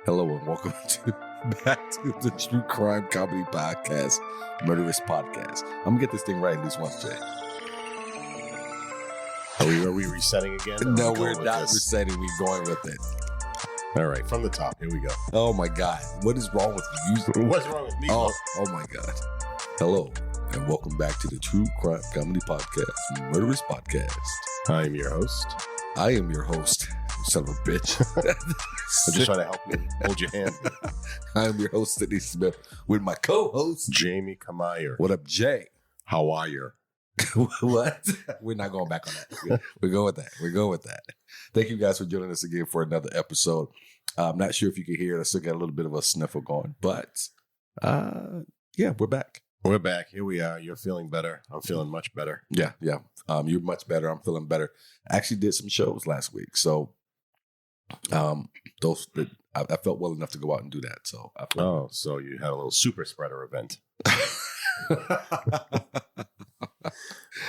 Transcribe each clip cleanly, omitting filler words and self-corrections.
Hello and welcome back to the True Crime Comedy Podcast, Murderess Podcast. I'm gonna get this thing right at least once, Jay. Are we resetting again? No, we're not resetting. We're going with it. All right, from the top. Here we go. Oh my God, what is wrong with you? What's wrong with me? Oh my God. Hello and welcome back to the True Crime Comedy Podcast, Murderess Podcast. I'm your host. I am your host. Son of a bitch. I'm just trying to help you hold your hand. I'm your host, Sidney Smith, with my co-host, Jamie Kamayer. What up, Jay? How are you? What? We're not going back on that. We're going with that. We're going with that. Thank you guys for joining us again for another episode. I'm not sure if you can hear it. I still got a little bit of a sniffle going, but yeah, we're back. We're back. Here we are. You're feeling better. I'm feeling much better. Yeah. You're much better. I'm feeling better. I actually did some shows last week, so those that I felt well enough to go out and do that. So so you had a little super spreader event.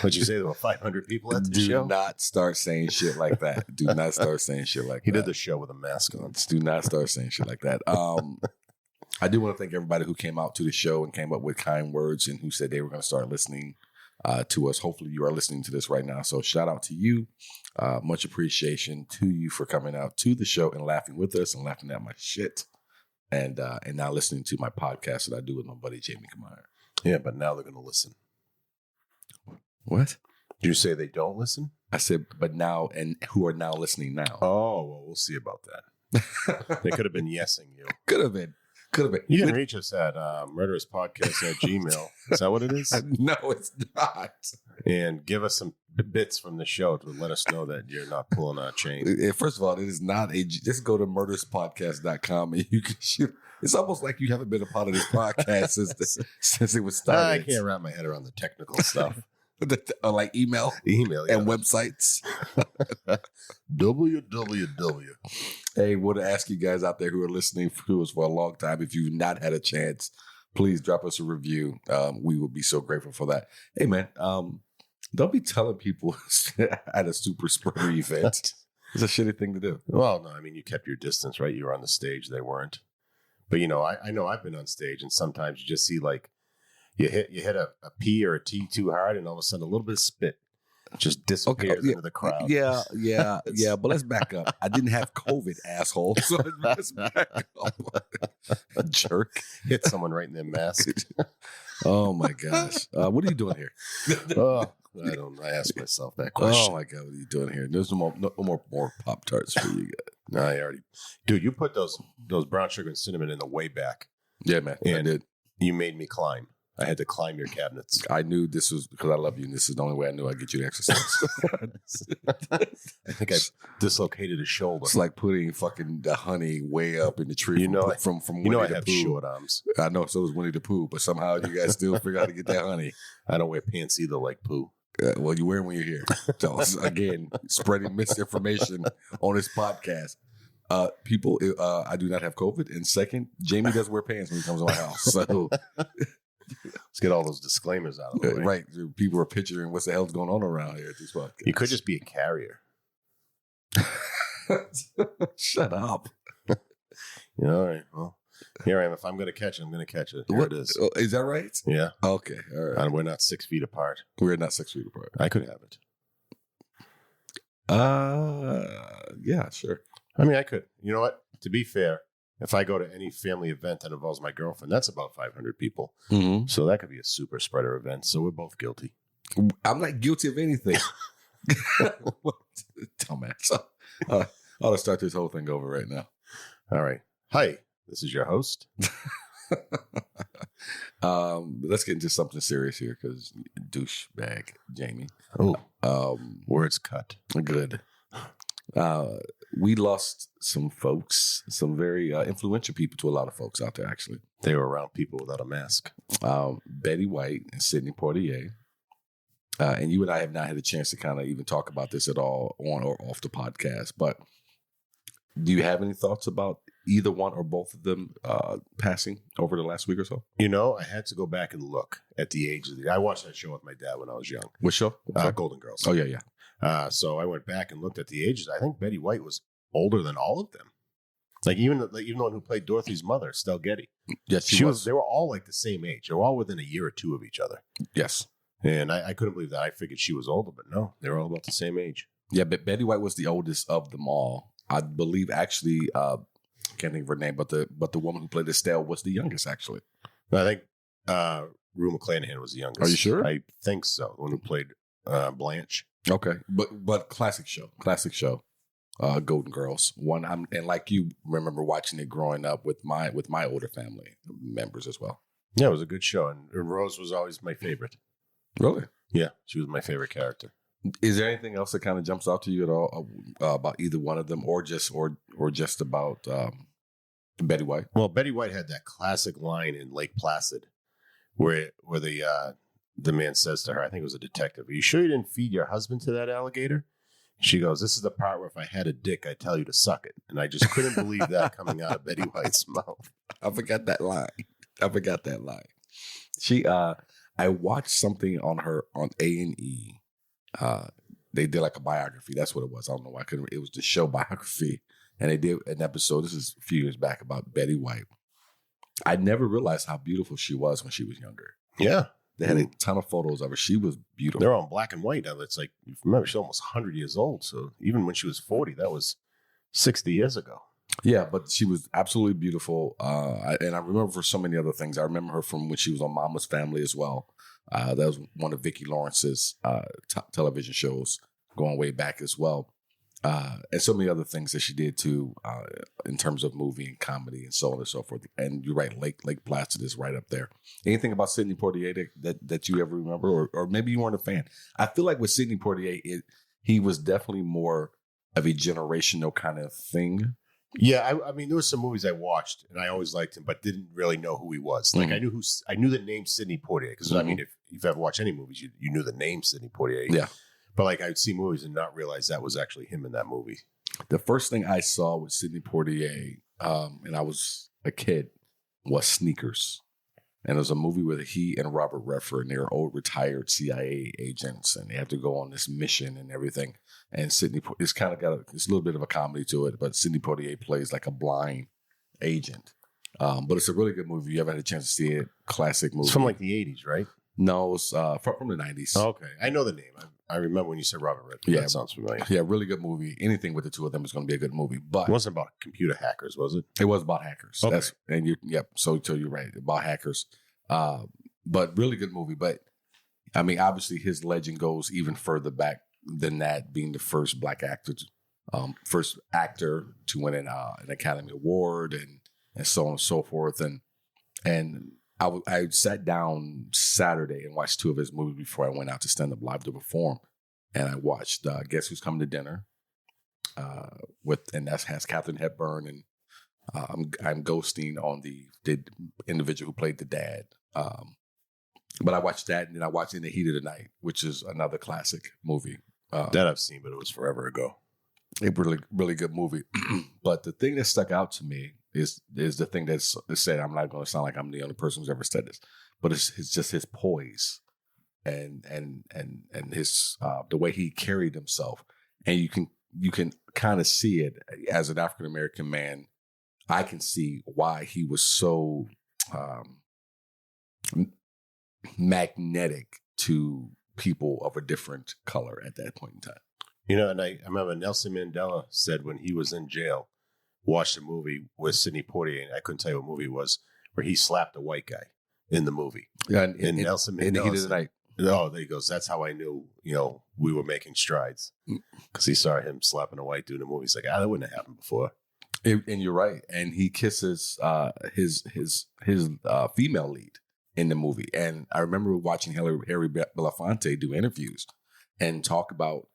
What'd you say? There were 500 people at the show? Do not start saying shit like that. Do not start saying shit like that. He did the show with a mask on. Do not start saying shit like that. I do want to thank everybody who came out to the show and came up with kind words and who said they were going to start listening to us. Hopefully you are listening to this right now. So shout out to you. Much appreciation to you for coming out to the show and laughing with us and laughing at my shit. And now listening to my podcast that I do with my buddy, Jamie Kamayer. Yeah, but now they're going to listen. What? Did you say they don't listen? I said, but now, and who are now listening now. Oh, well, we'll see about that. They could have been yesing you. Could have been. You can reach us at murderouspodcast@gmail. Is that what it is? No, it's not. And give us some bits from the show to let us know that you're not pulling our chain. First of all, it is not just go to murderouspodcast.com and you can shoot. It's almost like you haven't been a part of this podcast since it was started. I can't wrap my head around the technical stuff. Like email and websites. www. Hey, want to ask you guys out there who are listening to us for a long time, if you've not had a chance, please drop us a review. We would be so grateful for that. Hey man, don't be telling people at a super spreader event. It's a shitty thing to do. Well, no, I mean, you kept your distance, right? You were on the stage, they weren't. But I know I've been on stage, and sometimes you just see like you hit a P or a T too hard, and all of a sudden a little bit of spit just disappears into the crowd. Yeah. But let's back up. I didn't have COVID, asshole. So let's back up. Jerk. Hit someone right in their mask. Oh my gosh. What are you doing here? I ask myself that question. Oh my God, what are you doing here? There's no more Pop-Tarts for you guys. No, I already. Dude, you put those brown sugar and cinnamon in the way back. Yeah, man. And I did. You made me climb. I had to climb your cabinets. I knew this was because I love you, and this is the only way I knew I'd get you to exercise. I think I dislocated a shoulder. It's like putting fucking the honey way up in the tree. From I have short arms. I know, so does Winnie the Pooh, but somehow you guys still figure out how to get that honey. I don't wear pants either, like Pooh. Well, you wear them when you're here. So again, spreading misinformation on this podcast. People, I do not have COVID, and second, Jamie does wear pants when he comes to my house. So. Let's get all those disclaimers out of the way. Right. People are picturing what's the hell's going on around here at this podcast. You could just be a carrier. Shut up. All right. Well, here I am. If I'm going to catch it, I'm going to catch it. Here it is. Oh, is that right? Yeah. Okay. All right. And we're not 6 feet apart. We're not 6 feet apart. I could have it. Yeah, sure. I mean, I could. You know what? To be fair, if I go to any family event that involves my girlfriend, that's about 500 people. Mm-hmm. So that could be a super spreader event. So we're both guilty. I'm not guilty of anything. Dumbass. I ought to start this whole thing over right now. All right. Hi, this is your host. Let's get into something serious here because douchebag Jamie. Oh, words cut. Good. We lost some folks, some very influential people to a lot of folks out there, actually. They were around people without a mask. Betty White and Sidney Poitier. And you and I have not had a chance to kind of even talk about this at all on or off the podcast. But do you have any thoughts about either one or both of them passing over the last week or so? I had to go back and look at the age of I watched that show with my dad when I was young. What show? Golden Girls. Oh, yeah. So I went back and looked at the ages. I think Betty White was older than all of them. Like even the one who played Dorothy's mother, Stell Getty. Yes, she was. They were all like the same age. They were all within a year or two of each other. Yes. And I couldn't believe that. I figured she was older, but no, they were all about the same age. Yeah, but Betty White was the oldest of them all. I believe actually, can't think of her name, but the woman who played Estelle was the youngest actually. I think Rue McClanahan was the youngest. Are you sure? I think so. The one who played Blanche. Okay, but classic show. Golden Girls. And like you remember watching it growing up with my older family members as well. Yeah, it was a good show, and Rose was always my favorite. Really? Yeah, she was my favorite character. Is there anything else that kind of jumps out to you at all about either one of them, or just about Betty White? Well, Betty White had that classic line in Lake Placid, where the man says to her, I think it was a detective, "Are you sure you didn't feed your husband to that alligator?" She goes, "This is the part where if I had a dick, I'd tell you to suck it." And I just couldn't believe that coming out of Betty White's mouth. I forgot that line. She, I watched something on her on A&E. They did like a biography. That's what it was. I don't know why I couldn't. It was the show biography, and they did an episode. This is a few years back about Betty White. I never realized how beautiful she was when she was younger. Yeah. They had a ton of photos of her. She was beautiful. They're on black and white now. It's like, remember, she's almost 100 years old. So even when she was 40, that was 60 years ago. Yeah, but she was absolutely beautiful. And I remember for so many other things. I remember her from when she was on Mama's Family as well. That was one of Vicki Lawrence's television shows going way back as well. And so many other things that she did too, in terms of movie and comedy and so on and so forth. And you're right, Lake Placid is right up there. Anything about Sidney Poitier that you ever remember, or maybe you weren't a fan? I feel like with Sidney Poitier, he was definitely more of a generational kind of thing. Yeah, I mean, there were some movies I watched and I always liked him, but didn't really know who he was. Like I knew the name Sidney Poitier because I mean, if you've ever watched any movies, you knew the name Sidney Poitier. Yeah. But like I'd see movies and not realize that was actually him in that movie. The first thing I saw with Sidney Poitier, and I was a kid, was Sneakers. And it was a movie with he and Robert Redford, and they were old retired CIA agents, and they have to go on this mission and everything. And Sidney, it's kind of it's a little bit of a comedy to it, but Sidney Poitier plays like a blind agent. But it's a really good movie. You ever had a chance to see it? Classic movie. It's from like the 80s, right? No, it's from the 90s. Oh, okay. I know the name. I remember when you said Robert Redford. Yeah, that sounds familiar. Yeah, really good movie. Anything with the two of them is going to be a good movie. But it wasn't about computer hackers, was it? It was about hackers. Okay. So you're right about hackers. But really good movie. But I mean, obviously his legend goes even further back than that, being the first black actor, first actor to win an Academy Award and so on and so forth. And I sat down Saturday and watched two of his movies before I went out to stand up live to perform. And I watched Guess Who's Coming to Dinner, and that has Katharine Hepburn, and I'm ghosting on the individual who played the dad. But I watched that, and then I watched In the Heat of the Night, which is another classic movie. That I've seen, but it was forever ago. A really, really good movie. But the thing that stuck out to me is the thing that's said. I'm not going to sound like I'm the only person who's ever said this, but it's just his poise and his the way he carried himself, and you can kind of see it as an African American man. I can see why he was so magnetic to people of a different color at that point in time. You know, and I remember Nelson Mandela said when he was in jail, watched a movie with Sidney Poitier, and I couldn't tell you what movie it was, where he slapped a white guy in the movie. Yeah, and Nelson Mandela in the Heat of the Night. Oh, there he goes. That's how I knew, we were making strides. Because he saw him slapping a white dude in the movie. He's like, that wouldn't have happened before. And you're right. And he kisses his female lead in the movie. And I remember watching Harry Belafonte do interviews and talk about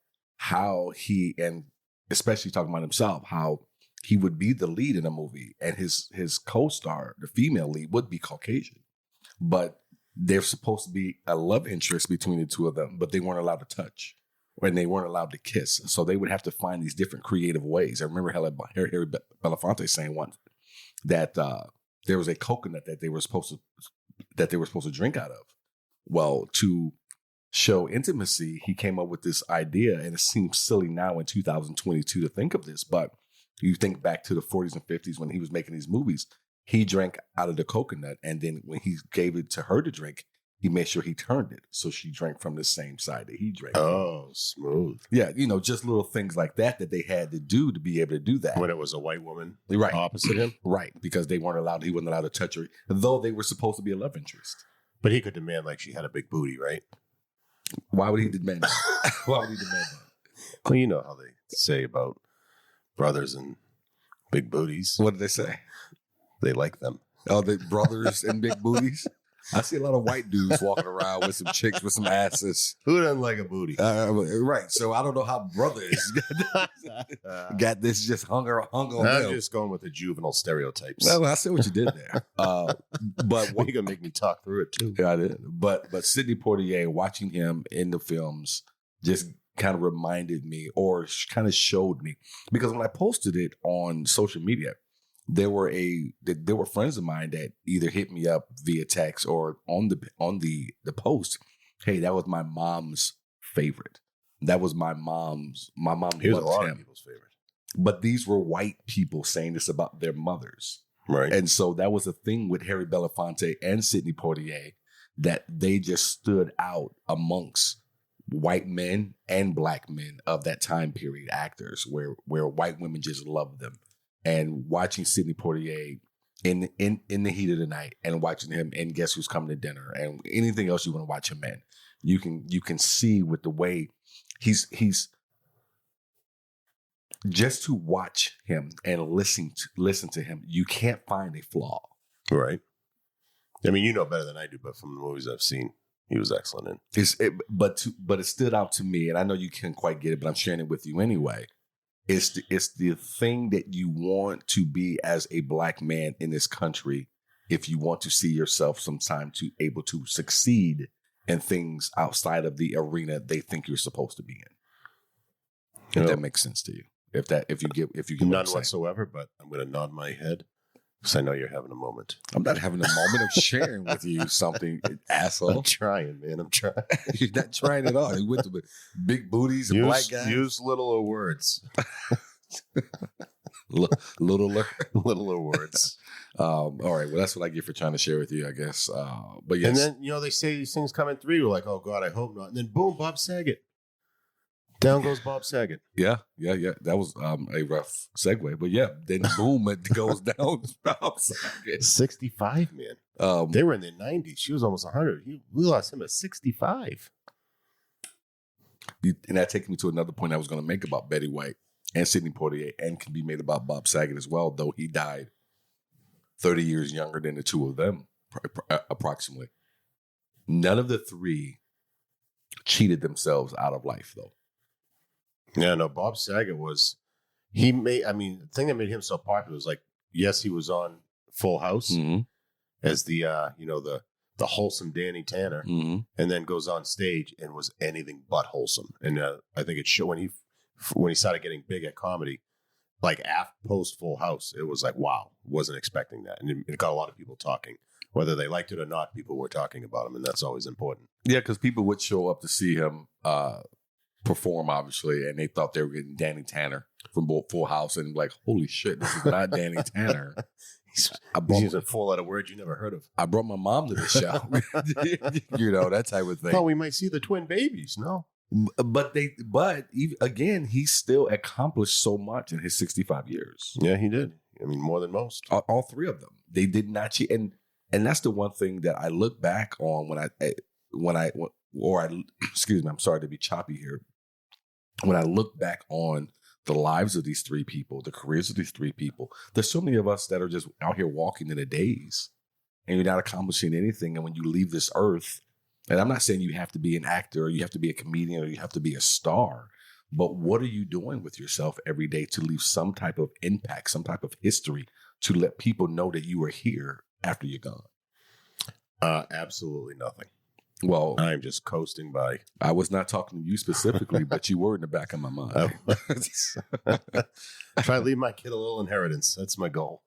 how he, and especially talking about himself, how he would be the lead in a movie and his co-star, the female lead, would be Caucasian. But there's supposed to be a love interest between the two of them, but they weren't allowed to touch and they weren't allowed to kiss. So they would have to find these different creative ways. I remember Harry Belafonte saying once that there was a coconut that they were supposed to drink out of. Well, to show intimacy, he came up with this idea, and it seems silly now in 2022 to think of this, but You think back to the 40s and 50s when he was making these movies, he drank out of the coconut. And then when he gave it to her to drink, he made sure he turned it. So she drank from the same side that he drank. Oh, smooth. Yeah. Just little things like that they had to do to be able to do that. When it was a white woman right opposite him? Right. Because he wasn't allowed to touch her, though they were supposed to be a love interest. But he could demand like she had a big booty, right? Why would he demand that? Why would he demand that? Well, you know how they say about brothers and big booties. What did they say? They like them. Oh, the brothers and big booties? I see a lot of white dudes walking around with some chicks with some asses. Who doesn't like a booty? Right. So I don't know how brothers got this just hung on them. I'm just going with the juvenile stereotypes. Well, I see what you did there. But you're gonna make me talk through it too. Yeah, I did. But Sidney Poitier, watching him in the films, just kind of reminded me, or kind of showed me, because when I posted it on social media, there were friends of mine that either hit me up via text or on the post. Hey, that was my mom's favorite. That was my mom's. My mom He was a lot him. of people's favorite. But these were white people saying this about their mothers. Right. And so that was a thing with Harry Belafonte and Sidney Poitier, that they just stood out amongst white men and black men of that time period, actors, where white women just loved them. And watching Sidney Poitier in the heat of the night, and watching him in Guess Who's Coming to Dinner, and anything else you want to watch him in, you can see with the way he's just to watch him and listen to him, you can't find a flaw. Right. I mean, you know better than I do, but from the movies I've seen, he was excellent in. But it stood out to me, and I know you can't quite get it, but I'm sharing it with you anyway. It's the thing that you want to be as a black man in this country, if you want to see yourself sometime to able to succeed in things outside of the arena they think you're supposed to be in. If that makes sense to you. If you get none whatsoever, but I'm going to nod my head because I know you're having a moment. I'm not having a moment of sharing with you something, asshole. I'm trying, man. I'm trying. You're not trying at all. You went to big booties and black guys. Use littler words. Littler words. All right. Well, that's what I get for trying to share with you, I guess. But yes. And then, they say these things come in three. We're like, oh, God, I hope not. And then, boom, Bob Saget. Down goes Bob Saget. Yeah. That was a rough segue, but yeah, then boom, it goes down. Bob Saget. 65, man. They were in their 90s. She was almost 100. We lost him at 65. And that takes me to another point I was going to make about Betty White and Sidney Poitier, and can be made about Bob Saget as well, though he died 30 years younger than the two of them, approximately. None of the three cheated themselves out of life, though. Yeah, no, Bob Saget the thing that made him so popular was like, yes, he was on Full House as the wholesome Danny Tanner, and then goes on stage and was anything but wholesome. And I think it showed when he started getting big at comedy, like post Full House, it was like, wow, wasn't expecting that. And it got a lot of people talking. Whether they liked it or not, people were talking about him, and that's always important. Yeah, because people would show up to see him perform, obviously, and they thought they were getting Danny Tanner from Full House, and like, holy shit, this is not Danny Tanner. He's using 4-letter words you never heard of. I brought my mom to the show. That type of thing. Thought we might see the twin babies. No. But again, he still accomplished so much in his 65 years. Yeah, he did. I mean, more than most. All three of them. They did not cheat. And that's the one thing that I look back on excuse me, I'm sorry to be choppy here. When I look back on the lives of these three people, the careers of these three people, there's so many of us that are just out here walking in a daze, and you're not accomplishing anything. And when you leave this earth, and I'm not saying you have to be an actor or you have to be a comedian or you have to be a star, but what are you doing with yourself every day to leave some type of impact, some type of history, to let people know that you are here after you're gone? Absolutely nothing. Well, I'm just coasting by. I was not talking to you specifically, but you were in the back of my mind. Try to leave my kid a little inheritance. That's my goal.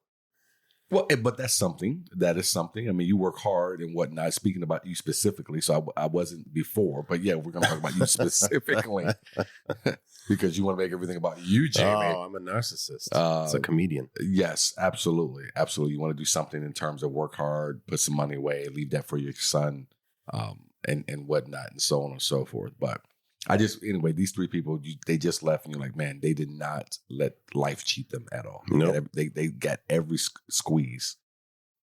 Well, but that's something. That is something. I mean, you work hard and whatnot. Speaking about you specifically, so I wasn't before, but yeah, we're going to talk about you specifically because you want to make everything about you, Jamie. Oh, I'm a narcissist. It's a comedian. Yes, absolutely, absolutely. You want to do something in terms of work hard, put some money away, leave that for your son, and whatnot, and so on and so forth. But anyway, these three people, they just left, and you're like, man, they did not let life cheat them at all. No, they got every squeeze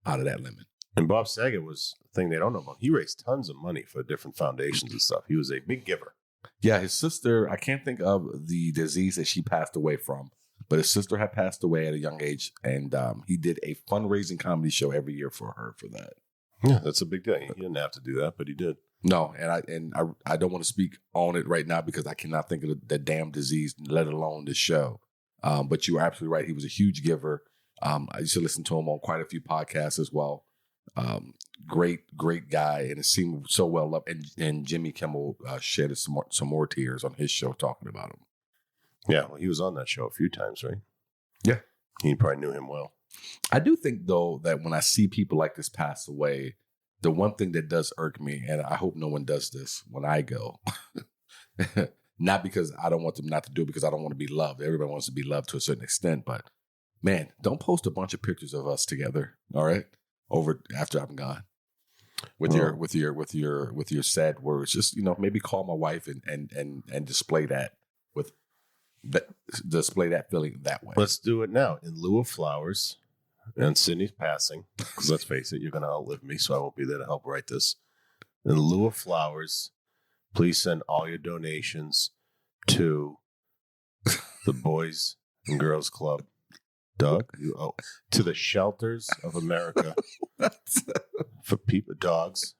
out of that lemon. And Bob Saget was the thing they don't know about. He raised tons of money for different foundations and stuff. He was a big giver. Yeah, his sister, I can't think of the disease that she passed away from, but his sister had passed away at a young age, and he did a fundraising comedy show every year for her for that. Yeah, that's a big deal. He didn't have to do that, but he did. No, and I don't want to speak on it right now because I cannot think of the damn disease, let alone the show. But you are absolutely right. He was a huge giver. I used to listen to him on quite a few podcasts as well. Great guy, and it seemed so well loved. And Jimmy Kimmel shed some more tears on his show talking about him. Yeah, well, he was on that show a few times, right? Yeah, he probably knew him well. I do think though that when I see people like this pass away, the one thing that does irk me, and I hope no one does this when I go, not because I don't want them not to do it, because I don't want to be loved. Everybody wants to be loved to a certain extent, but man, don't post a bunch of pictures of us together. All right, over after I'm gone, with your sad words. Just maybe call my wife and display that display that feeling that way. Let's do it now in lieu of flowers. And Sidney's passing, because let's face it, you're going to outlive me, so I won't be there to help write this. In lieu of flowers, please send all your donations to the Boys and Girls Club. Doug? To the Shelters of America. For dogs.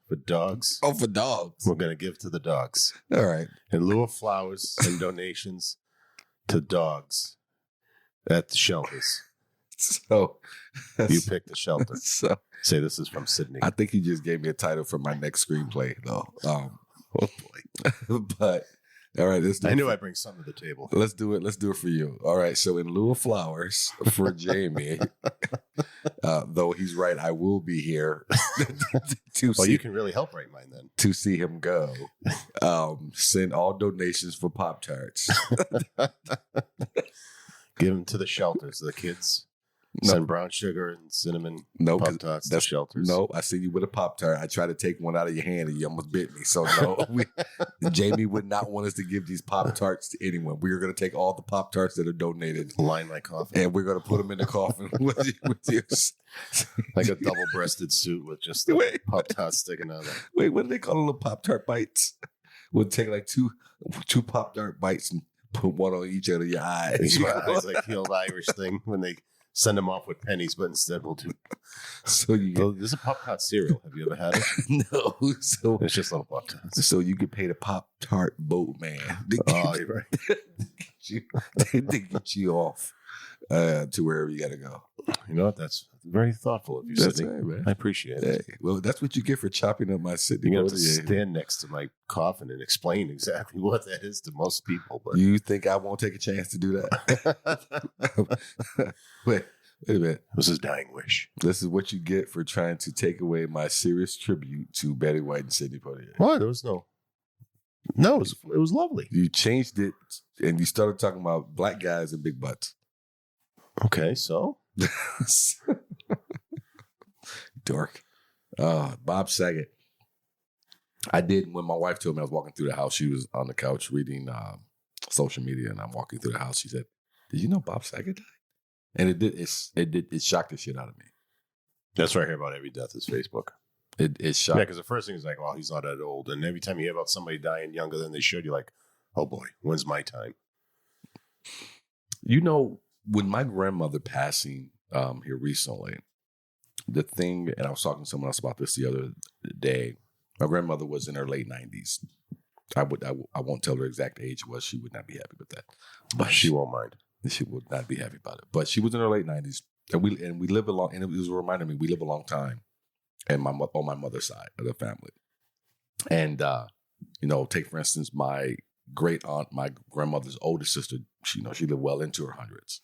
Oh, for dogs. We're going to give to the dogs. All right. In lieu of flowers, send donations to dogs at the shelters. So you pick the shelter. So say this is from Sidney. I think you just gave me a title for my next screenplay, though. Oh boy! But all right, I knew I'd bring something to the table. Let's do it. Let's do it for you. All right. So in lieu of flowers for Jamie, though he's right, I will be here. You can really help write mine then. To see him go. Send all donations for Pop-Tarts. Give them to the shelters, the kids. Send brown sugar and cinnamon Pop-Tarts to shelters. No, I see you with a Pop-Tart. I tried to take one out of your hand and you almost bit me. So no, Jamie would not want us to give these Pop-Tarts to anyone. We are going to take all the Pop-Tarts that are donated. Line my coffin. And we're going to put them in the coffin with you. Like a double-breasted suit with just the Pop-Tarts sticking out of it. Wait, what do they call little Pop-Tart bites? We'll take like two Pop-Tart bites and put one on each of your eyes. It's like the old Irish thing when they send them off with pennies, but instead we'll do. So there's a Pop-Tart cereal. Have you ever had it? No. So it's just little Pop-Tarts. So you get paid a Pop-Tart boatman. Oh, you're right. They get you off to wherever you got to go. You know what? That's very thoughtful of you, Sidney. Right, man. I appreciate it. Well, that's what you get for chopping up my Sidney. You're going to have to stand next to my coffin and explain exactly what that is to most people. But you think I won't take a chance to do that? Wait a minute. It was his dying wish. This is what you get for trying to take away my serious tribute to Betty White and Sidney Poitier. What? There was no, it was lovely. You changed it and you started talking about black guys and big butts. Okay, so? Dork. Bob Saget. I did, when my wife told me I was walking through the house, she was on the couch reading social media, and I'm walking through the house. She said, "Did you know Bob Saget died?" And it shocked the shit out of me. That's what I hear about every death is Facebook. It shocked. Yeah, because the first thing is like, well, he's not that old. And every time you hear about somebody dying younger than they should, you're like, oh boy, when's my time? With my grandmother passing here recently, the thing, and I was talking to someone else about this the other day, my grandmother was in her late 90s. I won't tell her exact age it was. She would not be happy with that. But she won't mind. She would not be happy about it. But she was in her late 90s. And we live a long, and it was reminding me, we live a long time on my mother's side of the family. And, take, for instance, my great aunt, my grandmother's oldest sister, she lived well into her hundreds.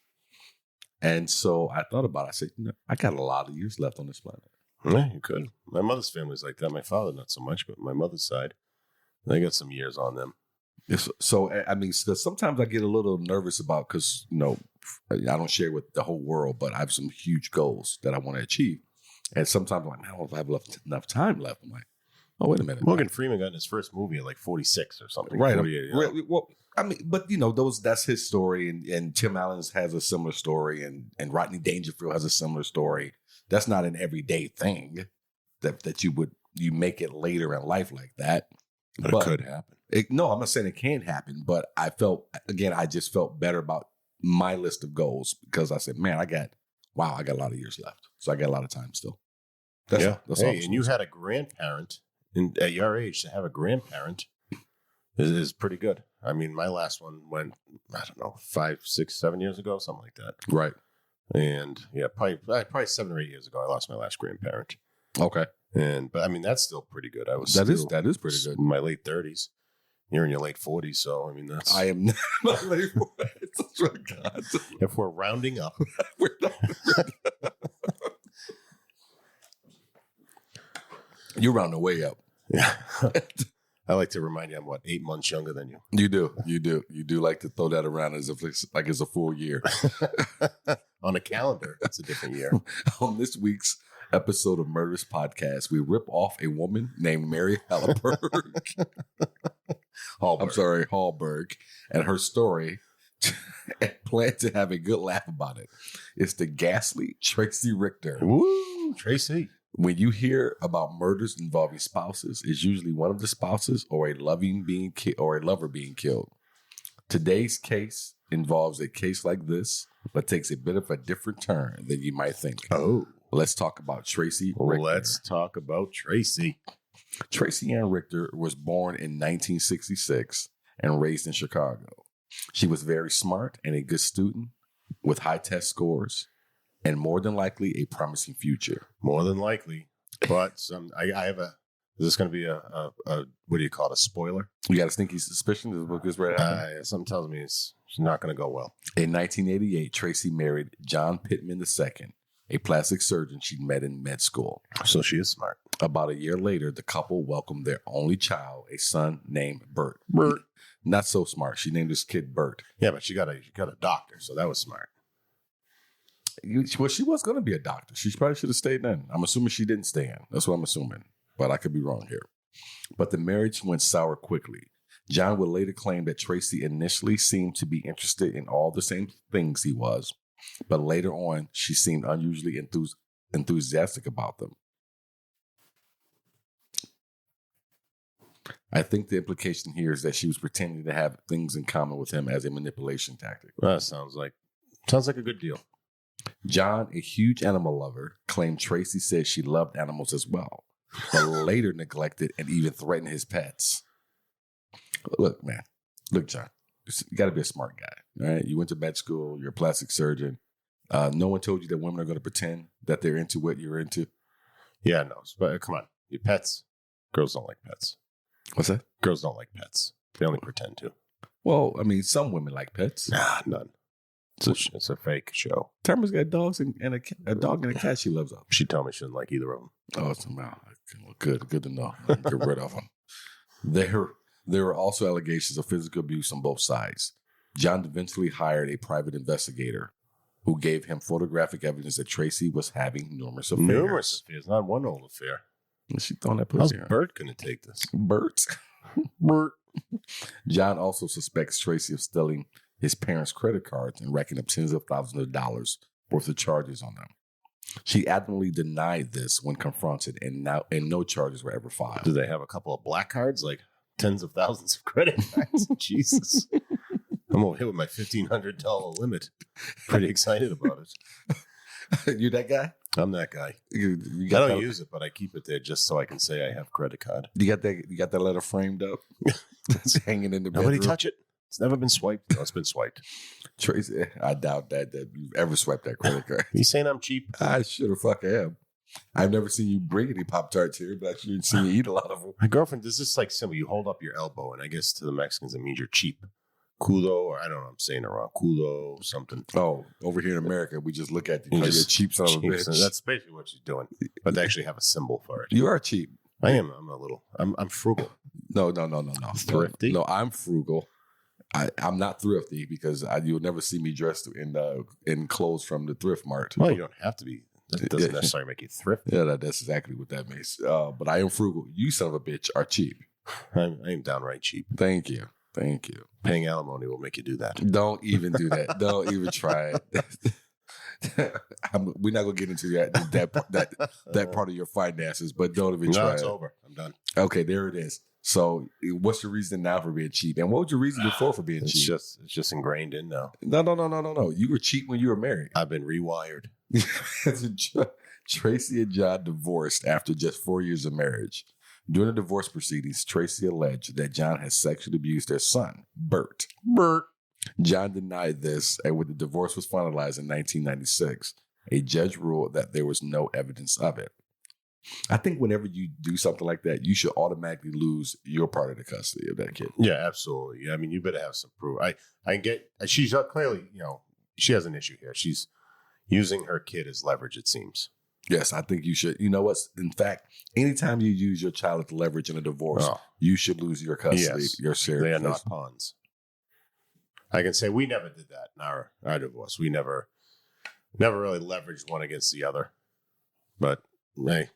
And so I thought about it. I said, I got a lot of years left on this planet. Yeah, you could. My mother's family's like that. My father, not so much, but my mother's side, they got some years on them. So, I mean, sometimes I get a little nervous about, because, I don't share with the whole world, but I have some huge goals that I want to achieve. And sometimes I'm like, man, I don't know if I have enough time left. I'm like, oh, wait a minute. Morgan Freeman got in his first movie at like 46 or something. Right. 48, Well, I mean, but that's his story, and Tim Allen has a similar story, and Rodney Dangerfield has a similar story. That's not an everyday thing that you make it later in life like that. But it could happen. No, I'm not saying it can't happen, but I just felt better about my list of goals, because I said, man, I got a lot of years left. So I got a lot of time still. That's all. And you had a grandparent at your age. To have a grandparent is pretty good. I mean, my last one went, I don't know, 5, 6, 7 years ago, something like that. Right. And yeah, probably 7 or 8 years ago, I lost my last grandparent. Okay. But I mean, that's still pretty good. That is pretty good. In my late 30s. You're in your late 40s, so I mean that's. I am not in my late 40s. God. If we're rounding up, you're rounding way up. Yeah. I like to remind you, I'm 8 months younger than you. You do like to throw that around as if it's a full year. On a calendar, it's a different year. On this week's episode of Murderess Podcast, we rip off a woman named Mary Hallberg. Hallberg, and her story, and plan to have a good laugh about it. It's the ghastly Tracey Richter. Woo, Tracey. When you hear about murders involving spouses, it's usually one of the spouses or a lover being killed. Today's case involves a case like this, but takes a bit of a different turn than you might think. Oh. Let's talk about Tracey Richter. Let's talk about Tracey. Tracey Ann Richter was born in 1966 and raised in Chicago. She was very smart and a good student with high test scores and more than likely a promising future. More than likely. But I have is this going to be a what do you call it, a spoiler? You got a sneaky suspicion this book is right after? Something tells me it's not going to go well. In 1988, Tracey married John Pittman II, a plastic surgeon she'd met in med school. So she is smart. About a year later, the couple welcomed their only child, a son named Bert. Not so smart. She named this kid Bert. Yeah, but she got a doctor, so that was smart. Well, she was going to be a doctor. She probably should have stayed in. I'm assuming she didn't stay in. That's what I'm assuming. But I could be wrong here. But the marriage went sour quickly. John would later claim that Tracey initially seemed to be interested in all the same things he was, but later on, she seemed unusually enthusiastic about them. I think the implication here is that she was pretending to have things in common with him as a manipulation tactic. Well, that sounds like a good deal. John, a huge animal lover, claimed Tracey said she loved animals as well, but later neglected and even threatened his pets. Look, man. Look, John. You got to be a smart guy, all right? You went to med school. You're a plastic surgeon. No one told you that women are going to pretend that they're into what you're into. Yeah, no. But come on. Your pets. Girls don't like pets. What's that? Girls don't like pets. They only pretend to. Well, I mean, some women like pets. Nah, none. It's a fake show. Tamara's got dogs and a dog and a cat she loves. She told me she didn't like either of them. Oh, somehow. Good to know. Get rid of them. There were also allegations of physical abuse on both sides. John eventually hired a private investigator who gave him photographic evidence that Tracey was having numerous affairs. Not one old affair. She throwing that pussy. How's Bert going to take this? Bert. John also suspects Tracey of stealing his parents' credit cards and racking up tens of thousands of dollars worth of charges on them. She adamantly denied this when confronted, and no charges were ever filed. Do they have a couple of black cards, like tens of thousands of credit cards? Jesus. I'm over here with my $1,500 limit. Pretty excited about it. You that guy? I'm that guy. You I don't use it, but I keep it there just so I can say I have credit card. You got that letter framed up? It's hanging in the bedroom. Nobody touch it. It's never been swiped. No, it's been swiped. Tracey, I doubt that you've ever swiped that credit card. You saying I'm cheap? I should have fucking am. I've never seen you bring any Pop-Tarts here, but I've seen you eat a lot of them. My girlfriend does this like symbol. You hold up your elbow, and I guess to the Mexicans it means you're cheap. Kudo, or I don't know, I'm saying it wrong. Kudo, something. Oh, over here in America, we just look at you. You're a cheap son of a bitch. That's basically what she's doing. But they actually have a symbol for it. You are cheap. I am. I'm frugal. No. Thrifty? No, I'm frugal. I'm not thrifty because you'll never see me dressed in clothes from the thrift mart. Well, you don't have to be. That doesn't necessarily make you thrifty. Yeah, that's exactly what that means. But I am frugal. You son of a bitch are cheap. I am downright cheap. Thank you. Paying alimony will make you do that. Don't even do that. Don't even try it. We're not gonna get into that part of your finances, but don't even try. No, it's over. I'm done. Okay, there it is. So, what's your reason now for being cheap? And what was your reason before for being cheap? It's just ingrained in now. No. You were cheap when you were married. I've been rewired. Tracey and John divorced after just 4 years of marriage. During the divorce proceedings, Tracey alleged that John had sexually abused their son, Bert. John denied this, and when the divorce was finalized in 1996, a judge ruled that there was no evidence of it. I think whenever you do something like that, you should automatically lose your part of the custody of that kid. Yeah, absolutely. I mean, you better have some proof. I get she's clearly, she has an issue here. She's using her kid as leverage, it seems. Yes, I think you should. You know what? In fact, anytime you use your child as leverage in a divorce, you should lose your custody, your share. They are not pawns. I can say we never did that in our divorce. We never really leveraged one against the other. But hey,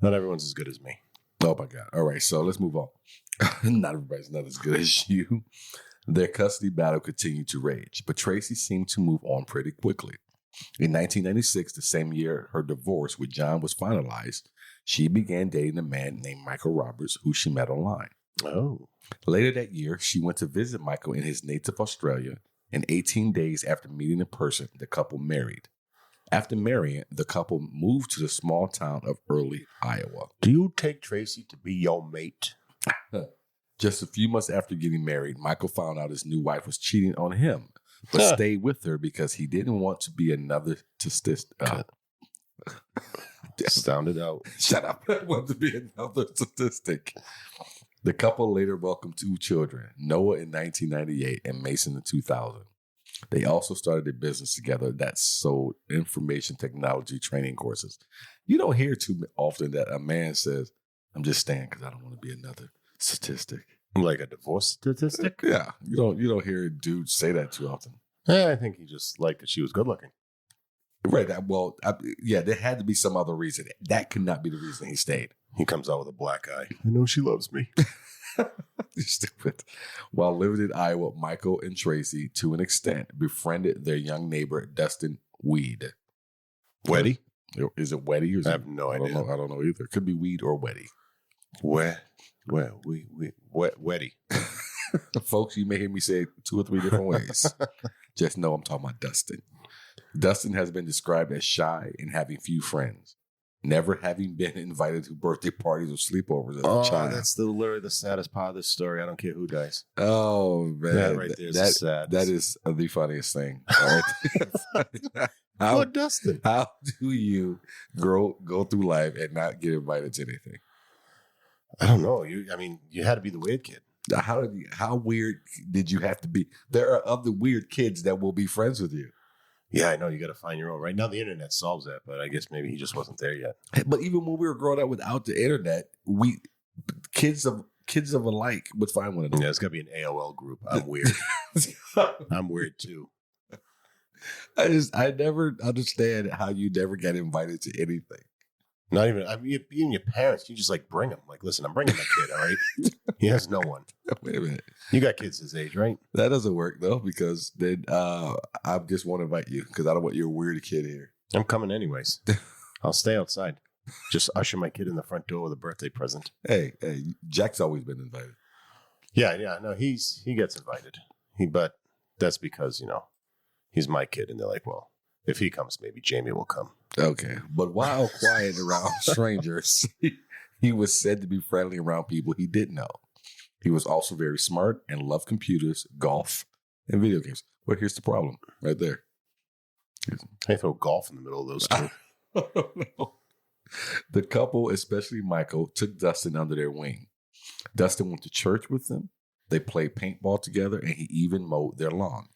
not everyone's as good as me. Oh my God. All right, so let's move on. Not everybody's not as good as you. Their custody battle continued to rage, but Tracey seemed to move on pretty quickly. In 1996, the same year her divorce with John was finalized, she began dating a man named Michael Roberts, who she met online. Oh. Later that year, she went to visit Michael in his native Australia, and 18 days after meeting in person, the couple married. After marrying, the couple moved to the small town of Early, Iowa. Do you take Tracey to be your mate? Just a few months after getting married, Michael found out his new wife was cheating on him, but stayed with her because he didn't want to be another statistic. Sound it out. Shut up. I want to be another statistic. The couple later welcomed 2 children, Noah in 1998 and Mason in 2000. They also started a business together that sold information technology training courses. You don't hear too often that a man says, I'm just staying because I don't want to be another statistic. Like a divorce statistic? Yeah. You don't hear dudes say that too often. Yeah, I think he just liked that she was good looking. Right. There had to be some other reason. That could not be the reason he stayed. He comes out with a black eye. I know she loves me. You're stupid. While living in Iowa, Michael and Tracey, to an extent, befriended their young neighbor, Dustin Weed. Weddy? Is it Weddy? Or I have no idea. I don't know either. It could be Weed or Weddy. Weddy. Folks, you may hear me say it 2 or 3 different ways. Just know I'm talking about Dustin. Dustin has been described as shy and having few friends, never having been invited to birthday parties or sleepovers as a child. That's literally the saddest part of this story. I don't care who dies. Oh, man. That right there is sad. That is the funniest thing. Poor Dustin. How do you go through life and not get invited to anything? I don't know. You had to be the weird kid. How weird did you have to be? There are other weird kids that will be friends with you. Yeah, I know. You got to find your own. Right now, the internet solves that, but I guess maybe he just wasn't there yet. But even when we were growing up without the internet, kids of alike would find one another. Yeah, it's got to be an AOL group. I'm weird. I'm weird too. I never understand how you never get invited to anything. Not even, even your parents, you just bring them. Listen, I'm bringing my kid, all right? He has no one. Wait a minute. You got kids his age, right? That doesn't work, though, because then I just want to invite you because I don't want your weird kid here. I'm coming anyways. I'll stay outside. Just usher my kid in the front door with a birthday present. Hey, Jack's always been invited. Yeah, no, he gets invited. But that's because, he's my kid. And they're like, well, if he comes, maybe Jamie will come. Okay. But while quiet around strangers, he was said to be friendly around people he didn't know. He was also very smart and loved computers, golf, and video games. Well, here's the problem right there. I throw golf in the middle of those two. I don't know. The couple, especially Michael, took Dustin under their wing. Dustin went to church with them They played paintball together, and he even mowed their lawn.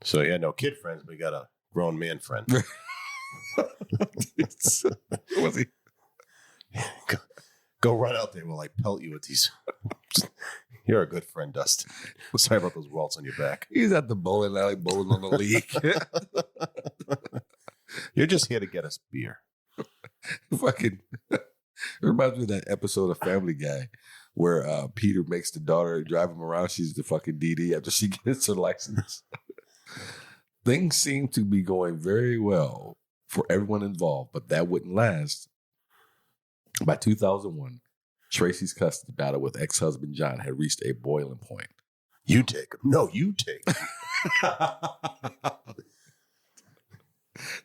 So he had no kid friends, but he got a grown man friend. Was he? Go run out there while I pelt you with these. You're a good friend, Dustin. Sorry about those welts on your back. He's at the bowling alley bowling on the league. You're just here to get us beer. Fucking it reminds me of that episode of Family Guy where Peter makes the daughter drive him around. She's the fucking DD after she gets her license. Things seem to be going very well for everyone involved, but that wouldn't last. By 2001, Tracey's custody battle with ex-husband John had reached a boiling point. You take him. No, you take him.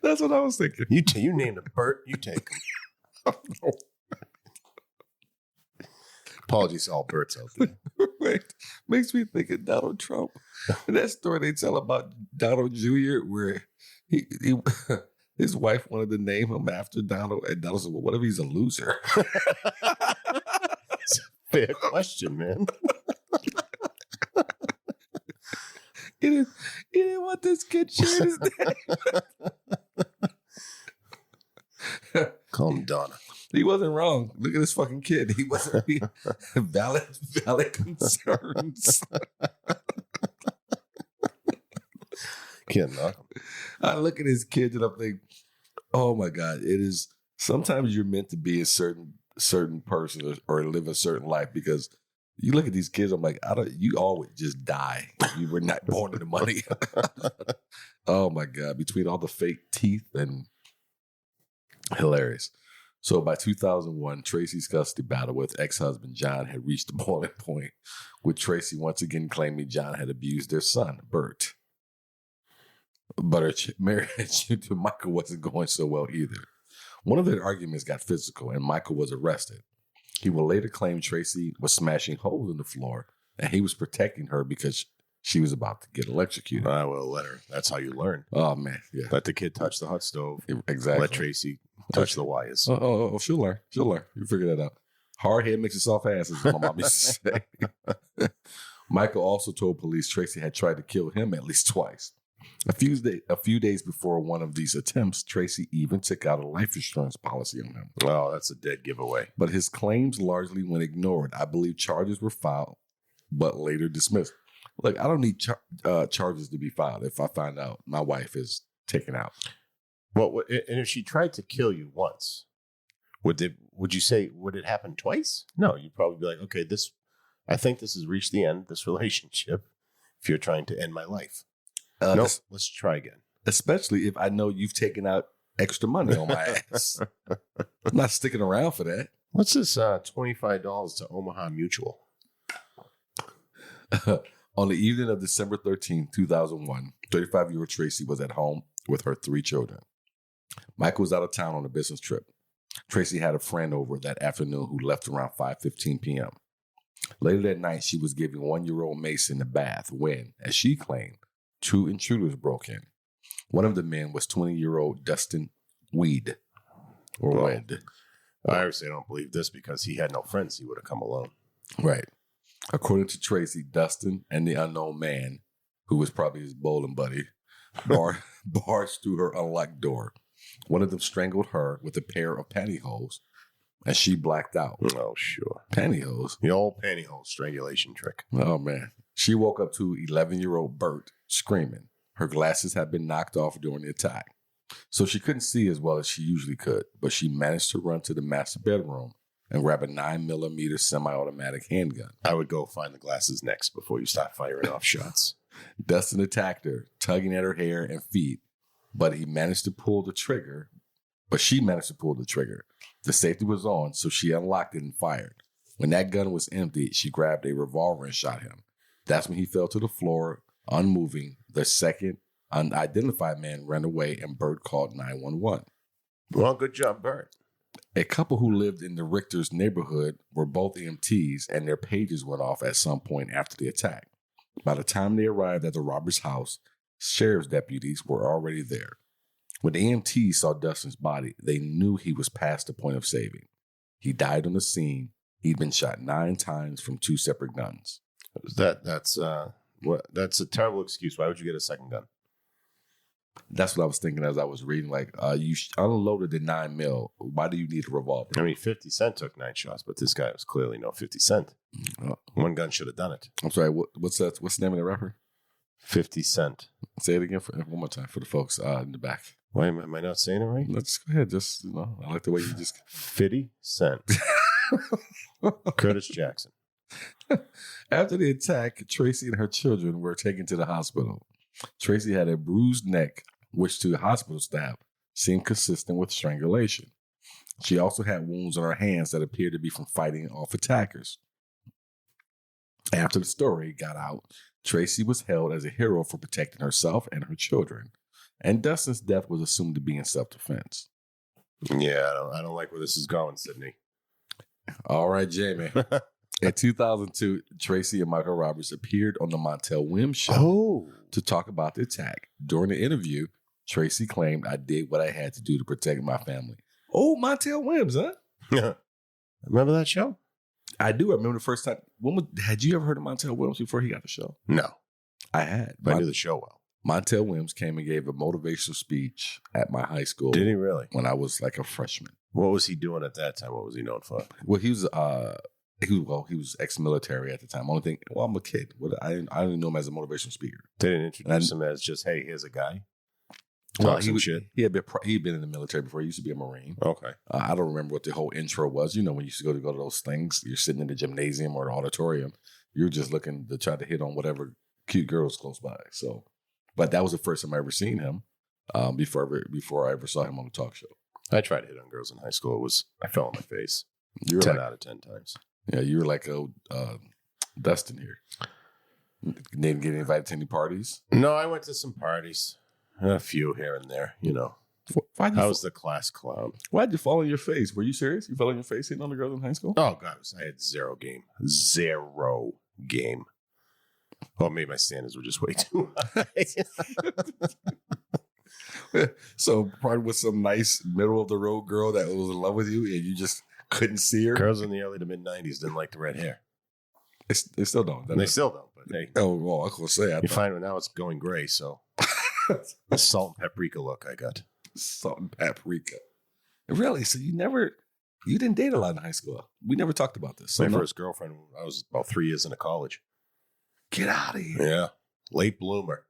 That's what I was thinking. You named him Bert. You take him. Apologies to all Berts out there. Wait, makes me think of Donald Trump. That story they tell about Donald Jr. where he his wife wanted to name him after Donald, and Donald said, "Well, what if he's a loser?" It's a fair question, man. He didn't want this kid sharing his name. Call him Donna. He wasn't wrong. Look at this fucking kid. He wasn't valid concerns. Can't knock him. I look at his kids and I'm thinking, oh my God, it is sometimes you're meant to be a certain person or live a certain life, because you look at these kids, I'm like, you always just die. You were not born into money. Oh my God, between all the fake teeth and hilarious. So by 2001, Tracey's custody battle with ex-husband John had reached a boiling point, with Tracey once again claiming John had abused their son, Bert. But her marriage to Michael wasn't going so well either. One of their arguments got physical, and Michael was arrested. He would later claim Tracey was smashing holes in the floor, and he was protecting her because she was about to get electrocuted. I will let her. That's how you learn. Oh, man. Yeah. Let the kid touch the hot stove. Exactly. Let Tracey touch the wires. Oh, she'll learn. She'll learn. You figure that out. Hard head makes a soft ass, as my mom used to say. Michael also told police Tracey had tried to kill him at least twice. A few days before one of these attempts, Tracey even took out a life insurance policy on him. Oh, that's a dead giveaway. But his claims largely went ignored. I believe charges were filed, but later dismissed. Look, I don't need charges to be filed if I find out my wife is taken out. Well, and if she tried to kill you once, would you say, would it happen twice? No, you'd probably be like, okay, I think this has reached the end, this relationship, if you're trying to end my life. No, let's try again. Especially if I know you've taken out extra money on my ass. I'm not sticking around for that. What's this $25 to Omaha Mutual? On the evening of December 13, 2001, 35-year-old Tracey was at home with her 3 children. Michael was out of town on a business trip. Tracey had a friend over that afternoon who left around 5:15 p.m. Later that night, she was giving 1-year-old Mason a bath when, as she claimed, 2 intruders broke in. One of the men was 20-year-old Dustin Weed. Weed. I obviously don't believe this because he had no friends. He would have come alone. Right. According to Tracey, Dustin and the unknown man, who was probably his bowling buddy, barged through her unlocked door. One of them strangled her with a pair of pantyhose, and she blacked out. Oh, sure. Pantyhose? The old pantyhose strangulation trick. Oh, man. She woke up to 11-year-old Bert screaming. Her glasses had been knocked off during the attack, so she couldn't see as well as she usually could, but she managed to run to the master bedroom and grab a 9mm semi-automatic handgun. I would go find the glasses next before you start firing off shots. Dustin attacked her, tugging at her hair and feet, but she managed to pull the trigger. The safety was on, so she unlocked it and fired. When that gun was empty, she grabbed a revolver and shot him. That's when he fell to the floor, unmoving. The second unidentified man ran away, and Bert called 911. Well, good job, Bert. A couple who lived in the Richter's neighborhood were both EMTs, and their pages went off at some point after the attack. By the time they arrived at the robber's house, sheriff's deputies were already there. When the EMTs saw Dustin's body, they knew he was past the point of saving. He died on the scene. He'd been shot 9 times from 2 separate guns. That's a terrible excuse. Why would you get a second gun? That's what I was thinking as I was reading. Like, you unloaded the 9 mil. Why do you need a revolver? I mean, 50 Cent took 9 shots, but this guy was clearly no 50 Cent. One gun should have done it. I'm sorry. What's that? What's the name of the rapper? 50 Cent. Say it again one more time for the folks in the back. Why am I not saying it right? Let's go ahead. Just I like the way you just 50 Cent. Curtis Jackson. After the attack, Tracey and her children were taken to the hospital. Tracey had a bruised neck, which to the hospital staff seemed consistent with strangulation. She also had wounds on her hands that appeared to be from fighting off attackers. After the story got out, Tracey was hailed as a hero for protecting herself and her children, and Dustin's death was assumed to be in self-defense. Yeah, I don't like where this is going, Sidney. All right, Jamie. In 2002, Tracey and Michael Roberts appeared on the Montel Williams show to talk about the attack. During the interview, Tracey claimed, "I did what I had to do to protect my family." Oh, Montel Williams, huh? Remember that show? I do. I remember the first time. Had you ever heard of Montel Williams before he got the show? No. I had. But I knew the show well. Montel Williams came and gave a motivational speech at my high school. Did he really? When I was like a freshman. What was he doing at that time? What was he known for? Well, he was ex-military at the time. Only thing, I'm a kid. I didn't know him as a motivational speaker. They didn't introduce him as just, hey, here's a guy. Well, he'd been in the military before. He used to be a Marine. Okay. I don't remember what the whole intro was. When you used to go to those things, you're sitting in the gymnasium or the auditorium. You're just looking to try to hit on whatever cute girls close by. So, but that was the first time I ever seen him. Before I ever saw him on the talk show. I tried to hit on girls in high school. I fell on my face. You're 10 out of 10 times. Yeah, you were like Dustin here. Didn't get invited to any parties? No, I went to some parties. A few here and there, I was the class clown. Why'd you fall on your face? Were you serious? You fell on your face hitting on the girls in high school? Oh, God. I had zero game. Zero game. Well, maybe my standards were just way too high. So probably with some nice middle-of-the-road girl that was in love with you and you just couldn't see her? Girls in the early to mid-'90s didn't like the red hair. They still don't. They still don't, but hey. Oh, well, I was going to say. You find it now it's going gray, so... The salt and paprika look I got. Salt and paprika. Really? So you didn't date a lot in high school? We never talked about this. My first girlfriend, I was about 3 years into college. Get out of here. Yeah. Late bloomer.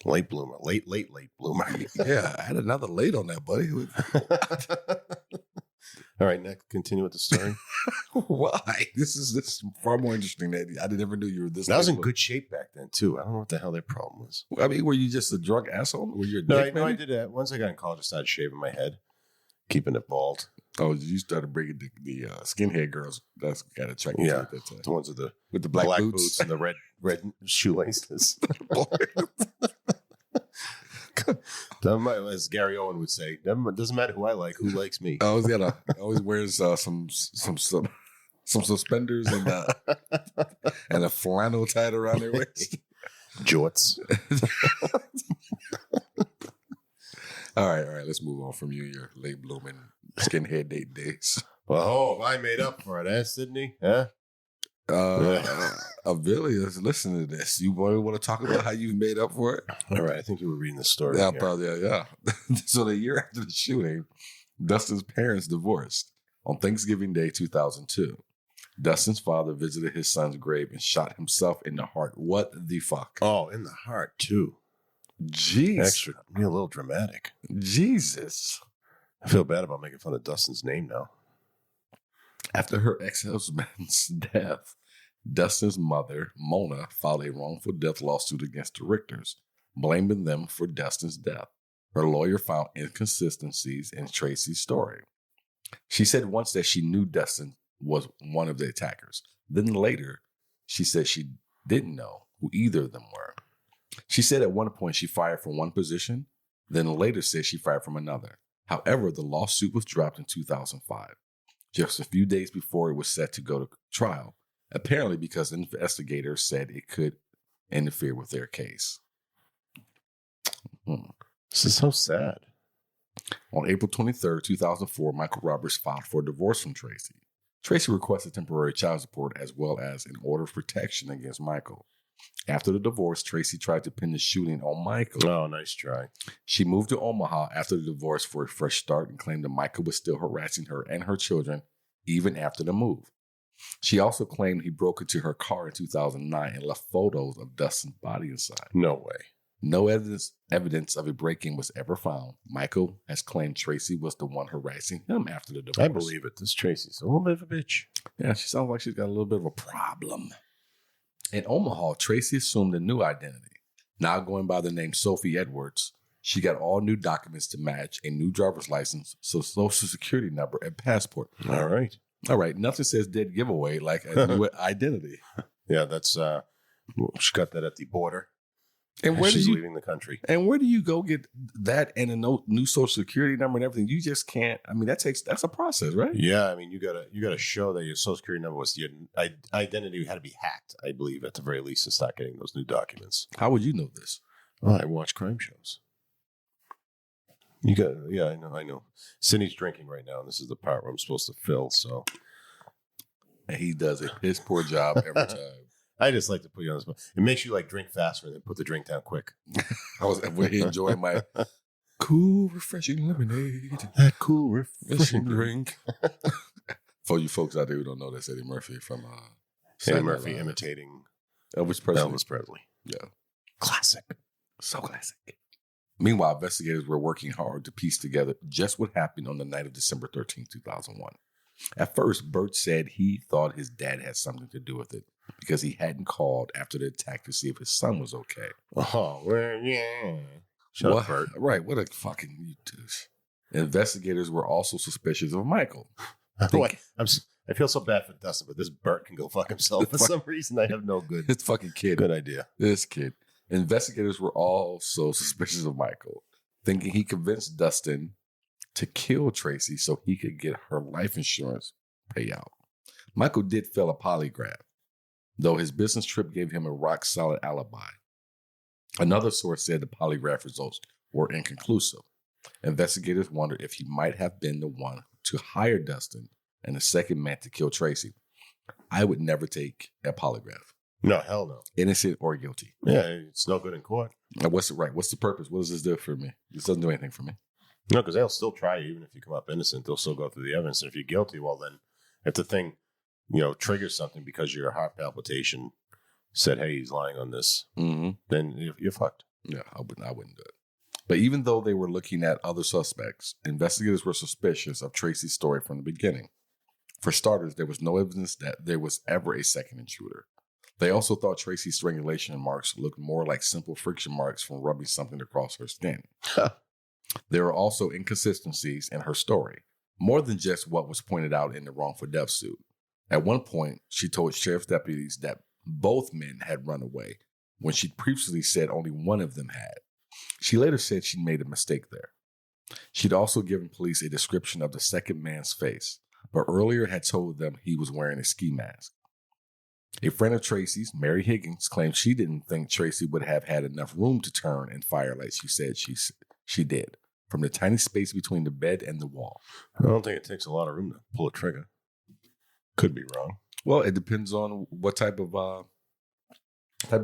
Late bloomer. Late bloomer. Yeah, I had another late on that, buddy. All right, Nick, continue with the story. Why? This is far more interesting than I never knew you were this. I was in good shape back then, too. I don't know what the hell their problem was. I mean, were you just a drunk asshole? Were you a dick, I did that. Once I got in college, I started shaving my head, keeping it bald. Oh, you started bringing the skinhead girls. That's got to check you at that time. The ones with the black boots and the red shoelaces. As Gary Owen would say, doesn't matter who I like, who likes me. Always wears some suspenders and a flannel tied around their waist. Jorts. All right. Let's move on from you and your late blooming skinhead date days. Well, have I made up for it, Sidney? Huh? Billy, listen to this. You want to talk about how you've made up for it? All right, I think you were reading the story. Yeah, probably. Yeah. So the year after the shooting, Dustin's parents divorced on Thanksgiving Day 2002. Dustin's father visited his son's grave and shot himself in the heart. What the fuck? Oh, in the heart too. Jeez, a little dramatic. Jesus, I feel bad about making fun of Dustin's name now. After her ex-husband's death, Dustin's mother, Mona, filed a wrongful death lawsuit against the Richters, blaming them for Dustin's death. Her lawyer found inconsistencies in Tracey's story. She said once that she knew Dustin was one of the attackers. Then later, she said she didn't know who either of them were. She said at one point she fired from one position, then later said she fired from another. However, the lawsuit was dropped in 2005. Just a few days before it was set to go to trial, apparently because investigators said it could interfere with their case. This is so sad. On April 23rd, 2004, Michael Roberts filed for divorce from Tracey. Tracey requested temporary child support as well as an order of protection against Michael. After the divorce, Tracey tried to pin the shooting on Michael. Oh, nice try. She moved to Omaha after the divorce for a fresh start and claimed that Michael was still harassing her and her children even after the move. She also claimed he broke into her car in 2009 and left photos of Dustin's body inside. No way. No evidence of a break-in was ever found. Michael has claimed Tracey was the one harassing him after the divorce. I believe it. This Tracey's a little bit of a bitch. Yeah, she sounds like she's got a little bit of a problem. In Omaha, Tracey assumed a new identity. Now going by the name Sophie Edwards, she got all new documents to match a new driver's license, so social security number, and passport. All right. Nothing says dead giveaway like a new identity. Yeah, that's she got that at the border. And where she's leaving the country. And where do you go get that and a new social security number and everything? You just can't. I mean, that's a process, right? Yeah, I mean, you gotta show that your social security number was your identity had to be hacked. I believe at the very least to start getting those new documents. How would you know this? Oh, I watch crime shows. I know. Sidney's drinking right now, and this is the part where I'm supposed to fill. So, and he does a piss poor job every time. I just like to put you on the spot. It makes you like drink faster and then put the drink down quick. I was enjoying my cool, refreshing lemonade. That cool, refreshing drink. For you folks out there who don't know, that's Eddie Murphy from Eddie Murphy imitating Elvis Presley. Elvis Presley. Yeah. Classic. So classic. Meanwhile, investigators were working hard to piece together just what happened on the night of December 13, 2001. At first, Bert said he thought his dad had something to do with it because he hadn't called after the attack to see if his son was okay. Oh, well, yeah. Shut up, Bert. Right, what a fucking douche. Investigators were also suspicious of Michael. I feel so bad for Dustin, but this Bert can go fuck himself. For some reason, I have no good. This fucking kid. Good idea. This kid. Investigators were also suspicious of Michael, thinking he convinced Dustin to kill Tracey so he could get her life insurance payout. Michael did fail a polygraph, though his business trip gave him a rock-solid alibi. Another source said the polygraph results were inconclusive. Investigators wondered if he might have been the one to hire Dustin and the second man to kill Tracey. I would never take a polygraph. No, hell no. Innocent or guilty. Yeah, it's no good in court. What's the purpose? What does this do for me? This doesn't do anything for me. No, because they'll still try you. Even if you come up innocent, they'll still go through the evidence. And if you're guilty, well, then if the thing, triggers something because your heart palpitation said, hey, he's lying on this, then you're fucked. Yeah, I wouldn't do it. But even though they were looking at other suspects, investigators were suspicious of Tracey's story from the beginning. For starters, there was no evidence that there was ever a second intruder. They also thought Tracey's strangulation marks looked more like simple friction marks from rubbing something across her skin. There were also inconsistencies in her story, more than just what was pointed out in the wrongful death suit. At one point, she told sheriff's deputies that both men had run away, when she'd previously said only one of them had. She later said she made a mistake there. She'd also given police a description of the second man's face, but earlier had told them he was wearing a ski mask. A friend of Tracey's, Mary Higgins, claimed she didn't think Tracey would have had enough room to turn and fire like she said she did, from the tiny space between the bed and the wall. I don't think it takes a lot of room to pull a trigger. Could be wrong. Well, it depends on what type of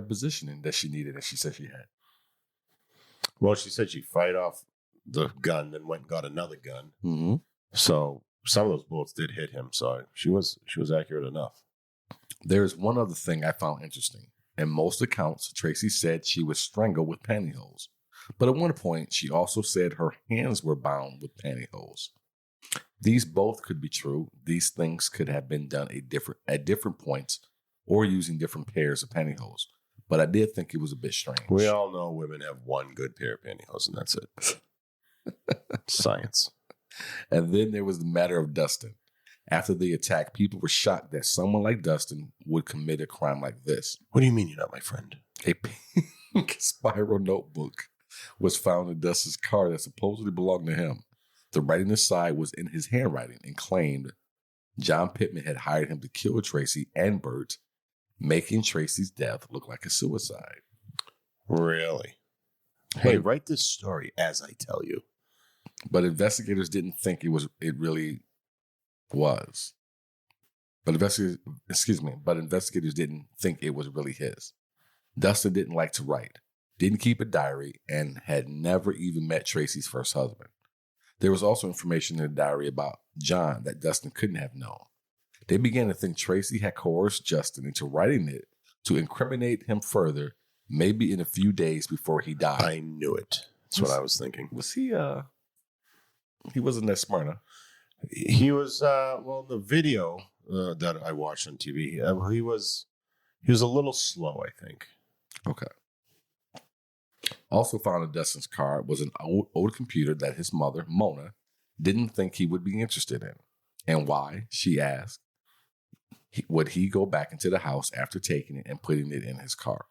positioning that she needed, and she said she had. Well, she said she fired off the gun, then went and got another gun. Mm-hmm. So some of those bullets did hit him. So she was accurate enough. There is one other thing I found interesting. In most accounts, Tracey said she was strangled with pantyhose. But at one point, she also said her hands were bound with pantyhose. These both could be true. These things could have been done at different points or using different pairs of pantyhose. But I did think it was a bit strange. We all know women have one good pair of pantyhose, and that's it. Science. And then there was the matter of Dustin. After the attack, people were shocked that someone like Dustin would commit a crime like this. What do you mean you're not my friend? A pink spiral notebook was found in Dustin's car that supposedly belonged to him. The writing inside was in his handwriting and claimed John Pittman had hired him to kill Tracey and Bert, making Tracey's death look like a suicide. Really? Hey, write this story as I tell you. But investigators didn't think it really was. But investigators didn't think it was really his. Dustin didn't like to write, didn't keep a diary, and had never even met Tracey's first husband. There was also information in the diary about John that Dustin couldn't have known. They began to think Tracey had coerced Justin into writing it to incriminate him further, maybe in a few days before he died. I knew it. That's what I was thinking. Was he, he wasn't that smart, huh? He was, the video that I watched on TV, he was a little slow, I think. Okay. Also found in Dustin's car was an old computer that his mother, Mona, didn't think he would be interested in. And why, she asked, would he go back into the house after taking it and putting it in his car?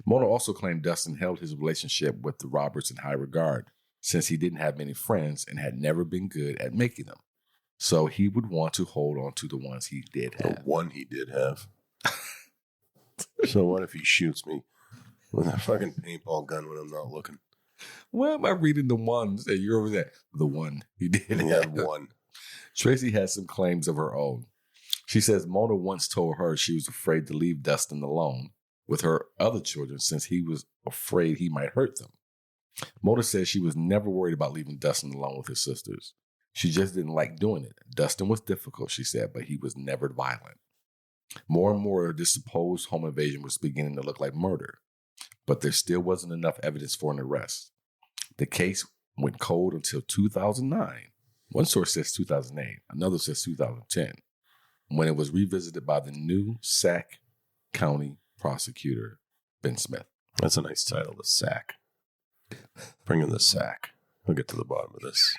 Mona also claimed Dustin held his relationship with the Roberts in high regard since he didn't have many friends and had never been good at making them. So he would want to hold on to the ones he did have. The one he did have. So what if he shoots me with a fucking paintball gun when I'm not looking? Why am I reading the ones that you're over there? The one he did have. One. Tracey has some claims of her own. She says Mona once told her she was afraid to leave Dustin alone with her other children since he was afraid he might hurt them. Mona says she was never worried about leaving Dustin alone with his sisters. She just didn't like doing it. Dustin was difficult, she said, but he was never violent. More and more, this supposed home invasion was beginning to look like murder, but there still wasn't enough evidence for an arrest. The case went cold until 2009. One source says 2008, another says 2010, when it was revisited by the new Sac County prosecutor, Ben Smith. That's a nice title, the Sac. Bring in the Sac. We'll get to the bottom of this.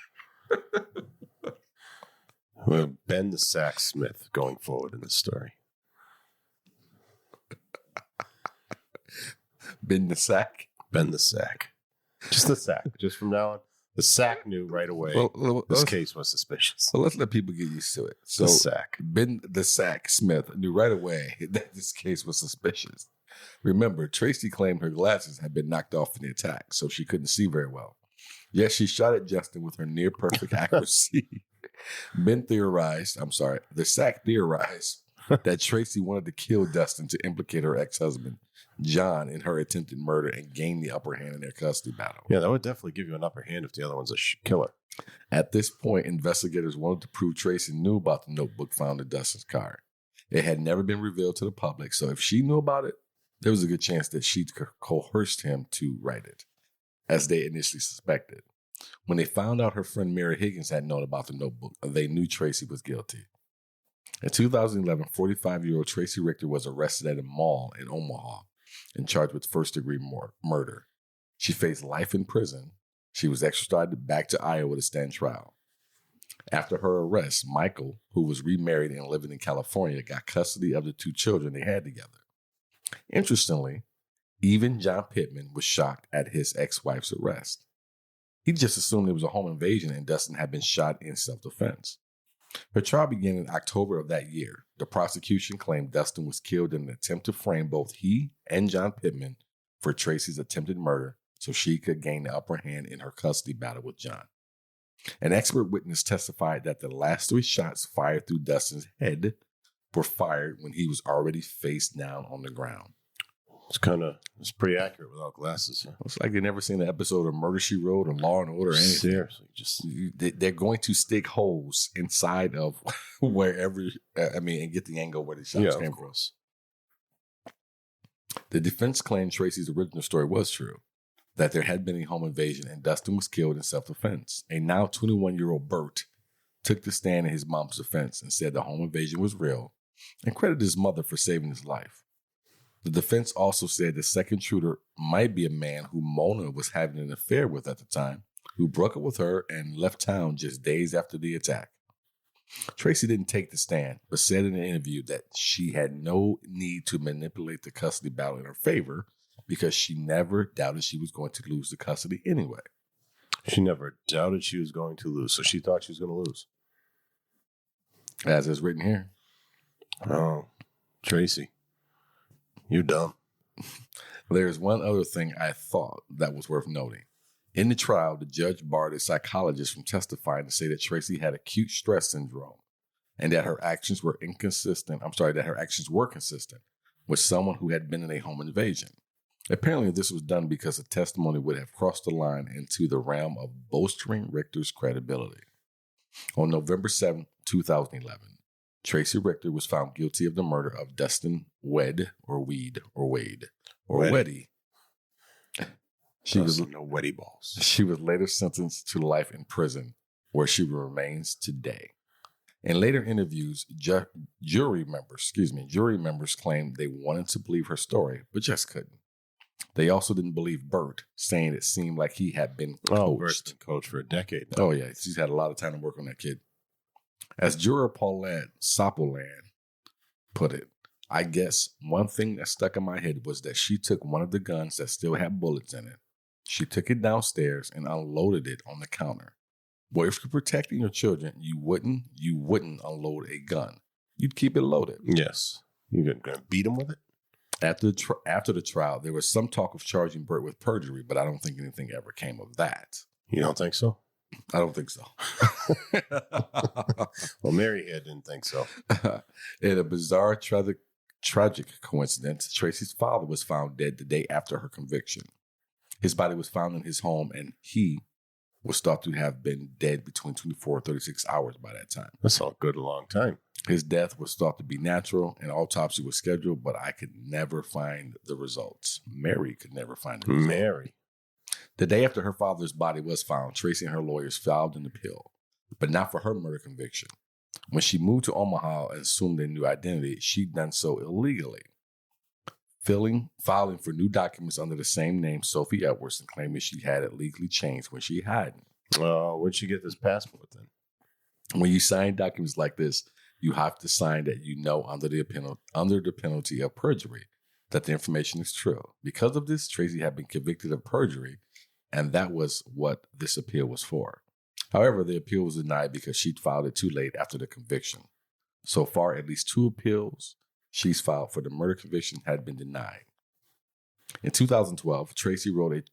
Well, Ben the Sac Smith going forward in this story. Ben the Sac? Ben the Sac. Just the Sac. Just from now on. The Sac knew right away this case was suspicious. So let's let people get used to it. So the Sac. Ben the Sac Smith knew right away that this case was suspicious. Remember, Tracey claimed her glasses had been knocked off in the attack, so she couldn't see very well. Yet she shot at Justin with her near-perfect accuracy. The Sac theorized that Tracey wanted to kill Dustin to implicate her ex-husband, John, in her attempted murder and gain the upper hand in their custody battle. Yeah, that would definitely give you an upper hand if the other one's a killer. At this point, investigators wanted to prove Tracey knew about the notebook found in Dustin's car. It had never been revealed to the public, so if she knew about it, there was a good chance that she'd coerced him to write it, as they initially suspected. When they found out her friend Mary Higgins had known about the notebook, they knew Tracey was guilty. In 2011, 45-year-old Tracey Richter was arrested at a mall in Omaha and charged with first-degree murder. She faced life in prison. She was extradited back to Iowa to stand trial. After her arrest, Michael, who was remarried and living in California, got custody of the two children they had together. Interestingly, even John Pittman was shocked at his ex-wife's arrest. He just assumed it was a home invasion and Dustin had been shot in self-defense. Her trial began in October of that year. The prosecution claimed Dustin was killed in an attempt to frame both he and John Pittman for Tracey's attempted murder so she could gain the upper hand in her custody battle with John. An expert witness testified that the last 3 shots fired through Dustin's head were fired when he was already face down on the ground. It's pretty accurate without glasses. Huh? It's like they've never seen an episode of Murder, She Wrote or Law and Order or anything. Seriously, they're going to stick holes inside of wherever, and get the angle where the shots came from. The defense claimed Tracey's original story was true, that there had been a home invasion and Dustin was killed in self-defense. A now 21-year-old Bert took the stand in his mom's defense and said the home invasion was real and credited his mother for saving his life. The defense also said the second shooter might be a man who Mona was having an affair with at the time, who broke up with her and left town just days after the attack. Tracey didn't take the stand, but said in an interview that she had no need to manipulate the custody battle in her favor because she never doubted she was going to lose the custody anyway. She never doubted she was going to lose, so she thought she was going to lose. As is written here. Oh, Tracey. You're dumb. There's one other thing I thought that was worth noting. In the trial, the judge barred a psychologist from testifying to say that Tracey had acute stress syndrome. and that her actions were inconsistent. That her actions were consistent with someone who had been in a home invasion. Apparently, this was done because the testimony would have crossed the line into the realm of bolstering Richter's credibility. On November 7, 2011, Tracey Richter was found guilty of the murder of Dustin Wade. She was no Weddy balls. She was later sentenced to life in prison, where she remains today. In later interviews, jury members claimed they wanted to believe her story, but just couldn't. They also didn't believe Burt, saying it seemed like he had been coached. Oh, Burt's been coached for a decade now. Oh, yeah. She's had a lot of time to work on that kid. As juror Paulette Sopolan put it, I guess one thing that stuck in my head was that she took one of the guns that still had bullets in it. She took it downstairs and unloaded it on the counter. Well, if you're protecting your children, you wouldn't unload a gun. You'd keep it loaded. Yes. You're going to beat him with it? After the trial, there was some talk of charging Burt with perjury, but I don't think anything ever came of that. You don't think so? I don't think so. Well, Mary here didn't think so. In a bizarre, tragic coincidence, Tracey's father was found dead the day after her conviction. His body was found in his home, and he was thought to have been dead between 24 and 36 hours by that time. That's all good a long time. His death was thought to be natural. An autopsy was scheduled, but I could never find the results. Mary could never find the results. Mary. The day after her father's body was found, Tracey and her lawyers filed an appeal, but not for her murder conviction. When she moved to Omaha and assumed a new identity, she'd done so illegally, filing for new documents under the same name, Sophie Edwards, and claiming she had it legally changed when she hadn't. Where'd she get this passport then? When you sign documents like this, you have to sign that you know under the penalty of perjury that the information is true. Because of this, Tracey had been convicted of perjury, and that was what this appeal was for. However, the appeal was denied because she'd filed it too late after the conviction. So far, at least 2 appeals she's filed for the murder conviction had been denied. In 2012, Tracey wrote a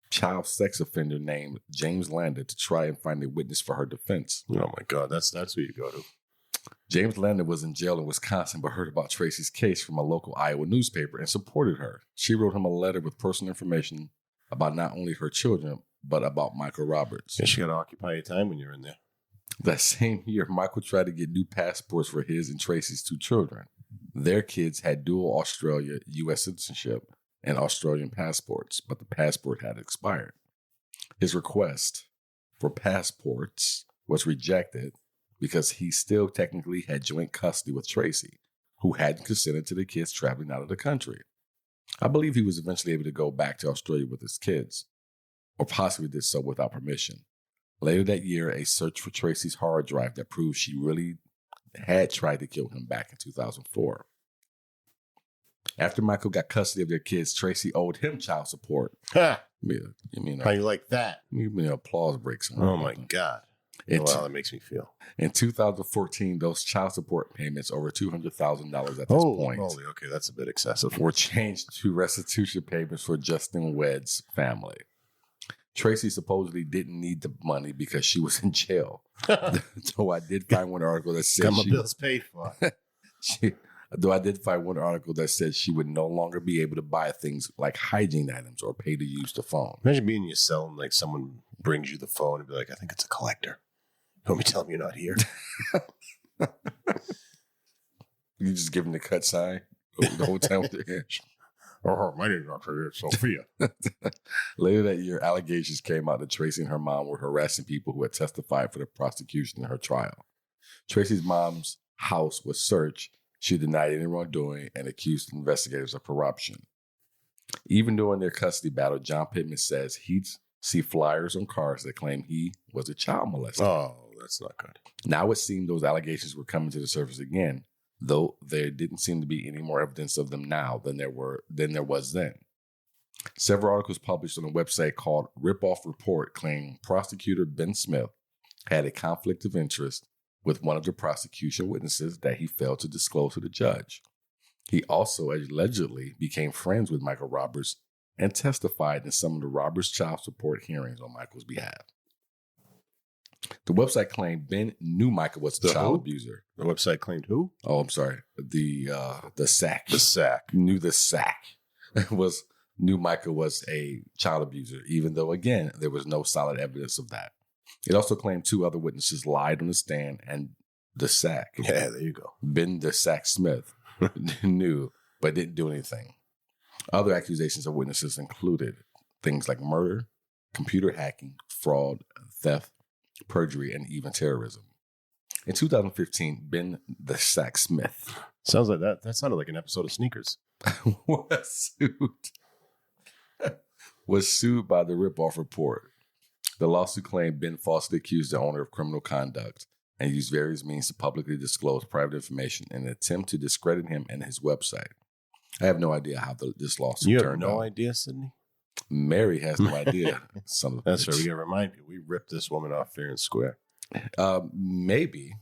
child sex offender named James Lander to try and find a witness for her defense. Oh my God, that's who you go to. James Lander was in jail in Wisconsin, but heard about Tracey's case from a local Iowa newspaper and supported her. She wrote him a letter with personal information about not only her children, but about Michael Roberts. Yeah, you got to occupy your time when you're in there. That same year, Michael tried to get new passports for his and Tracey's 2 children. Their kids had dual Australia, U.S. citizenship, and Australian passports, but the passport had expired. His request for passports was rejected because he still technically had joint custody with Tracey, who hadn't consented to the kids traveling out of the country. I believe he was eventually able to go back to Australia with his kids, or possibly did so without permission. Later that year, a search for Tracey's hard drive that proved she really had tried to kill him back in 2004. After Michael got custody of their kids, Tracey owed him child support. Ha! How How you like that? Give me an applause break. Oh my God. Wow, that makes me feel. In 2014, those child support payments over $200,000 at this point. Holy, okay, that's a bit excessive. Were changed to restitution payments for Justin Wedd's family. Tracey supposedly didn't need the money because she was in jail. So I did find one article that said got my bills paid for. Though I did find one article that said she would no longer be able to buy things like hygiene items or pay to use the phone. Imagine being in your cell and like someone brings you the phone and be like, I think it's a collector. You want me to tell him you're not here? You just give him the cut sign the whole time with their hand. Oh, my name is Dr. Sophia. Later that year, allegations came out that Tracey and her mom were harassing people who had testified for the prosecution in her trial. Tracey's mom's house was searched. She denied any wrongdoing and accused investigators of corruption. Even during their custody battle, John Pittman says he'd see flyers on cars that claimed he was a child molester. Oh, that's not good. Now it seemed those allegations were coming to the surface again, though there didn't seem to be any more evidence of them now than there was then. Several articles published on a website called Rip Off Report claim prosecutor Ben Smith had a conflict of interest with one of the prosecution witnesses that he failed to disclose to the judge. He also allegedly became friends with Michael Roberts and testified in some of the Roberts child support hearings on Michael's behalf. The website claimed Ben knew Michael was a child abuser. The website claimed who? Oh, I'm sorry. The sack. The sack. Knew the sack knew Michael was a child abuser, even though, again, there was no solid evidence of that. It also claimed 2 other witnesses lied on the stand, and the sack. Yeah, there you go. Ben the Sack Smith knew, but didn't do anything. Other accusations of witnesses included things like murder, computer hacking, fraud, theft, perjury, and even terrorism. In 2015, Ben the Sack Smith sounds like that sounded like an episode of Sneakers. was sued by the Ripoff Report. The lawsuit claimed Ben falsely accused the owner of criminal conduct and used various means to publicly disclose private information in an attempt to discredit him and his website. I have no idea how this lawsuit turned out. You have no idea, Sidney? Mary has no idea. That's right. We got to remind you. We ripped this woman off fair and square. Maybe.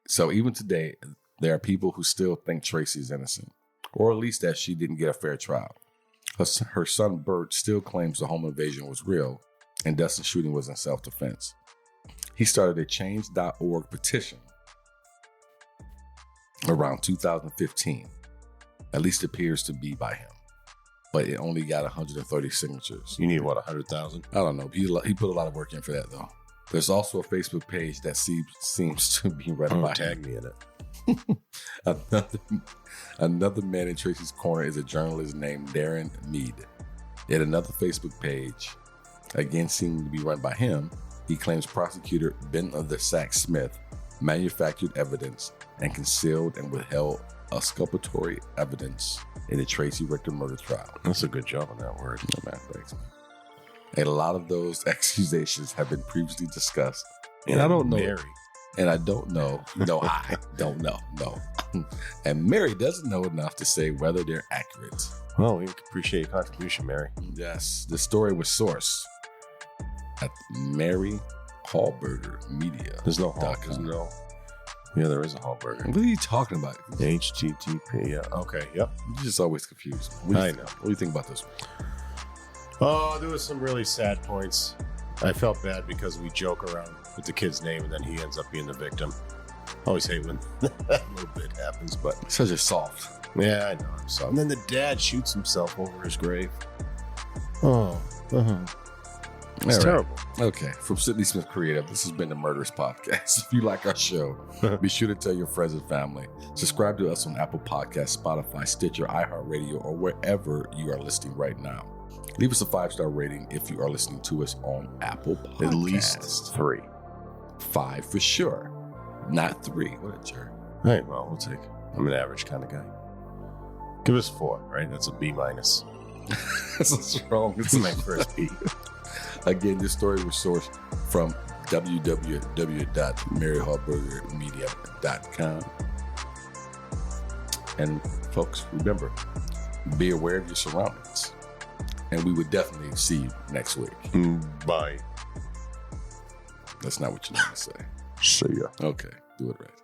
So even today, there are people who still think Tracey is innocent, or at least that she didn't get a fair trial. Her son, Bert, still claims the home invasion was real and Dustin's shooting was in self-defense. He started a change.org petition around 2015. At least appears to be by him. But it only got 130 signatures. You need, what, 100,000? I don't know. He put a lot of work in for that, though. There's also a Facebook page that seems to be run by tag me in it. Another man in Tracey's corner is a journalist named Darren Mead. Yet another Facebook page, again seeming to be run by him, he claims prosecutor Ben the Sack Smith manufactured evidence and concealed and withheld exculpatory evidence in the Tracey Richter murder trial. That's a good job on that word. No, man, thanks, man. And a lot of those accusations have been previously discussed. And I don't know. Mary. And I don't know. No, I don't know. No. And Mary doesn't know enough to say whether they're accurate. Well, we appreciate your contribution, Mary. Yes. The story was sourced at Mary Hallberger Media. There's no Hallberger. No. Yeah, there is a Hallberger. What are you talking about? HTTP. Yeah. Okay. Yep. You're just always confused. I know. What do you think about this one? Oh, there was some really sad points. I felt bad because we joke around with the kid's name and then he ends up being the victim. I always hate when that little bit happens, but such a soft. Yeah, I know. I'm soft. And then the dad shoots himself over his grave. Oh, it's terrible. Okay, from Sidney Smith Creative, this has been the Murderess Podcast. If you like our show, be sure to tell your friends and family. Subscribe to us on Apple Podcasts, Spotify, Stitcher, iHeartRadio, or wherever you are listening right now. Leave us a 5-star rating if you are listening to us on Apple Podcasts. At least 3. 5 for sure. Not 3. What a jerk. All right, well, we'll take it. I'm an average kind of guy. Give us 4, right? That's a B-. That's what's wrong. It's my first B. Again, this story was sourced from www.maryhallbergermedia.com. And folks, remember, be aware of your surroundings. And we would definitely see you next week. Bye. That's not what you need to say. See ya. Okay, do it right.